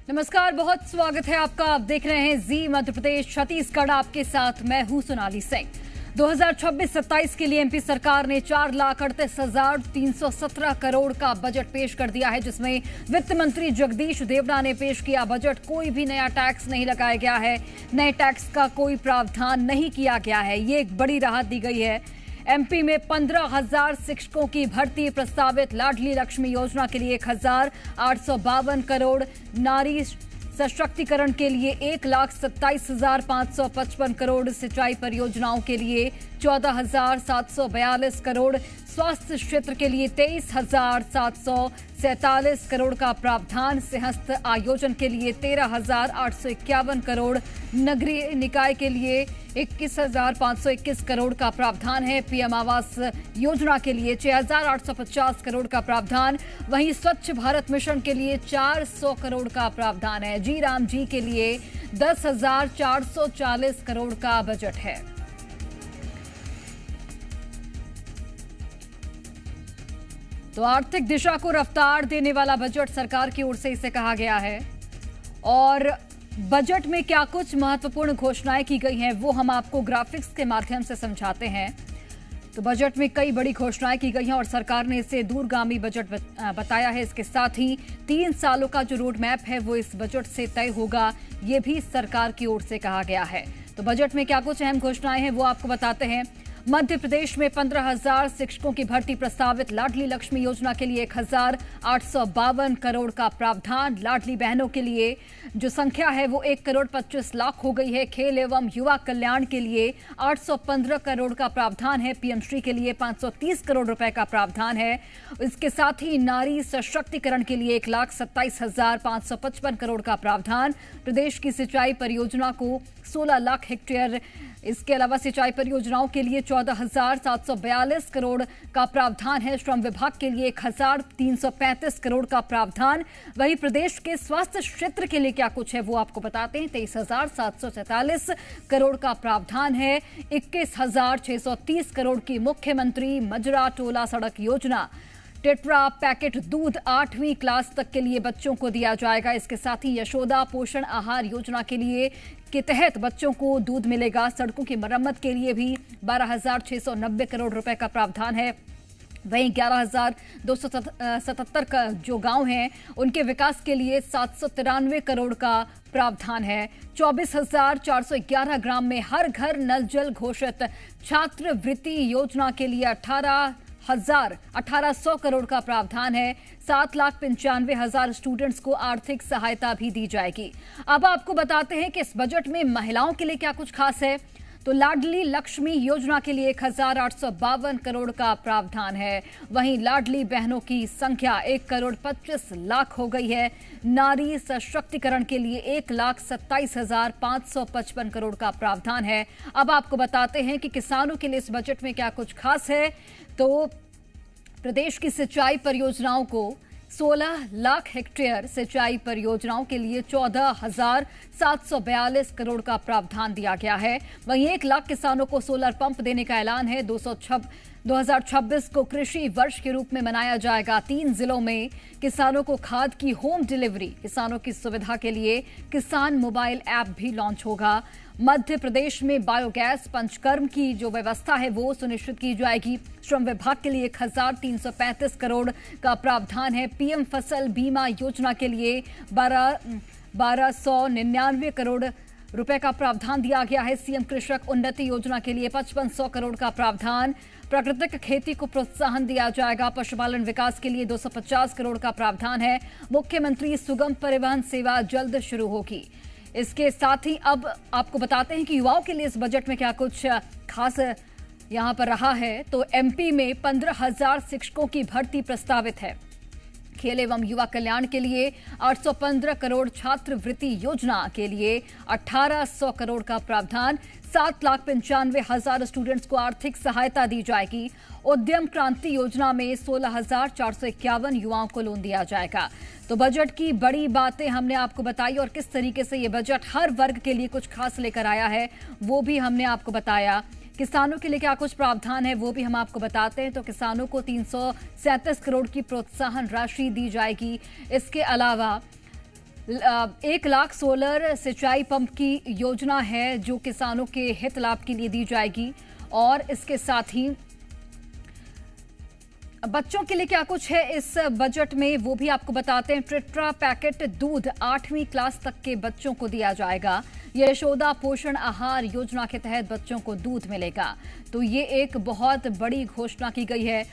नमस्कार, बहुत स्वागत है आपका। आप देख रहे हैं जी मध्य प्रदेश छत्तीसगढ़। आपके साथ मैं हूं सोनाली सिंह। 2026-27 के लिए एमपी सरकार ने 4,38,317 करोड़ का बजट पेश कर दिया है, जिसमें वित्त मंत्री जगदीश देवड़ा ने पेश किया बजट। कोई भी नया टैक्स नहीं लगाया गया है, नए टैक्स का कोई प्रावधान नहीं किया गया है। ये एक बड़ी राहत दी गई है। एमपी में 15,000 शिक्षकों की भर्ती प्रस्तावित। लाडली लक्ष्मी योजना के लिए 1,852 करोड़। नारी सशक्तिकरण के लिए 1,27,555 करोड़। सिंचाई परियोजनाओं के लिए 14,742 करोड़। स्वास्थ्य क्षेत्र के लिए 23,747 करोड़ का प्रावधान। सिंहस्थ आयोजन के लिए 13,851 करोड़। नगरीय निकाय के लिए 21,521 करोड़ का प्रावधान है। पीएम आवास योजना के लिए 6,850 करोड़ का प्रावधान। वहीं स्वच्छ भारत मिशन के लिए 400 करोड़ का प्रावधान है। जी राम जी के लिए 10,440 करोड़ का बजट है। तो आर्थिक दिशा को रफ्तार देने वाला बजट सरकार की ओर से इसे कहा गया है। और बजट में क्या कुछ महत्वपूर्ण घोषणाएं की गई हैं, वो हम आपको ग्राफिक्स के माध्यम से समझाते हैं। तो बजट में कई बड़ी घोषणाएं की गई हैं और सरकार ने इसे दूरगामी बजट बताया है। इसके साथ ही 3 सालों का जो रोड मैप है वो इस बजट से तय होगा, ये भी सरकार की ओर से कहा गया है। तो बजट में क्या कुछ अहम घोषणाएं हैं वो आपको बताते हैं। मध्य प्रदेश में 15,000 शिक्षकों की भर्ती प्रस्तावित। लाडली लक्ष्मी योजना के लिए 1,852 करोड़ का प्रावधान। लाडली बहनों के लिए जो संख्या है वो 1,25,00,000 हो गई है। खेल एवं युवा कल्याण के लिए 815 करोड़ का प्रावधान है। पीएम श्री के लिए 530 करोड़ रुपए का प्रावधान है। इसके साथ ही नारी सशक्तिकरण के लिए 1,27,555 करोड़ का प्रावधान। प्रदेश की सिंचाई परियोजना को 16 लाख हेक्टेयर। इसके अलावा सिंचाई परियोजनाओं के लिए 14,742 करोड़ का प्रावधान है। श्रम विभाग के लिए 1,335 करोड़ का प्रावधान। वहीं प्रदेश के स्वास्थ्य क्षेत्र के लिए क्या कुछ है वो आपको बताते हैं। 23,747 करोड़ का प्रावधान है। 21,630 करोड़ की मुख्यमंत्री मजरा टोला सड़क योजना। टेट्रा पैकेट दूध 8वीं क्लास तक के लिए बच्चों को दिया जाएगा। इसके साथ ही यशोदा पोषण आहार योजना के लिए के तहत बच्चों को दूध मिलेगा। सड़कों की मरम्मत के लिए भी 12,690 करोड़ रुपए का प्रावधान है। वहीं 11,277 का जो गांव हैं उनके विकास के लिए 793 करोड़ का प्रावधान है। 24,411 ग्राम में हर घर नल जल घोषित। छात्रवृत्ति योजना के लिए 1,800 करोड़ का प्रावधान है। 7,95,000 स्टूडेंट्स को आर्थिक सहायता भी दी जाएगी। अब आपको बताते हैं कि इस बजट में महिलाओं के लिए क्या कुछ खास है। तो लाडली लक्ष्मी योजना के लिए 1,852 करोड़ का प्रावधान है। वहीं लाडली बहनों की संख्या 1,25,00,000 हो गई है। नारी सशक्तिकरण के लिए 1,27,555 करोड़ का प्रावधान है। अब आपको बताते हैं कि किसानों के लिए इस बजट में क्या कुछ खास है। तो प्रदेश की सिंचाई परियोजनाओं को 16 लाख हेक्टेयर सिंचाई परियोजनाओं के लिए 14,742 करोड़ का प्रावधान दिया गया है। वहीं 1 लाख किसानों को सोलर पंप देने का ऐलान है। 2026 को कृषि वर्ष के रूप में मनाया जाएगा। 3 जिलों में किसानों को खाद की होम डिलीवरी। किसानों की सुविधा के लिए किसान मोबाइल ऐप भी लॉन्च होगा। मध्य प्रदेश में बायोगैस पंचकर्म की जो व्यवस्था है वो सुनिश्चित की जाएगी। श्रम विभाग के लिए 1,335 करोड़ का प्रावधान है। पीएम फसल बीमा योजना के लिए 1,299 करोड़ रुपए का प्रावधान दिया गया है। सीएम कृषक उन्नति योजना के लिए 5,500 करोड़ का प्रावधान। प्राकृतिक खेती को प्रोत्साहन दिया जाएगा। पशुपालन विकास के लिए 250 करोड़ का प्रावधान है। मुख्यमंत्री सुगम परिवहन सेवा जल्द शुरू होगी। इसके साथ ही अब आपको बताते हैं कि युवाओं के लिए इस बजट में क्या कुछ खास यहां पर रहा है। तो एमपी में 15,000 शिक्षकों की भर्ती प्रस्तावित है। खेल एवं युवा कल्याण के लिए 815 करोड़। छात्रवृत्ति योजना के लिए 1,800 करोड़ का प्रावधान। 7,95,000 स्टूडेंट्स को आर्थिक सहायता दी जाएगी। उद्यम क्रांति योजना में 16,451 युवाओं को लोन दिया जाएगा। तो बजट की बड़ी बातें हमने आपको बताई और किस तरीके से ये बजट हर वर्ग के लिए कुछ खास लेकर आया है वो भी हमने आपको बताया। किसानों के लिए क्या कुछ प्रावधान है वो भी हम आपको बताते हैं। तो किसानों को 337 करोड़ की प्रोत्साहन राशि दी जाएगी। इसके अलावा 1 लाख सोलर सिंचाई पंप की योजना है जो किसानों के हित लाभ के लिए दी जाएगी। और इसके साथ ही बच्चों के लिए क्या कुछ है इस बजट में वो भी आपको बताते हैं। टेट्रा पैकेट दूध 8वीं क्लास तक के बच्चों को दिया जाएगा। यशोदा पोषण आहार योजना के तहत बच्चों को दूध मिलेगा। तो ये एक बहुत बड़ी घोषणा की गई है।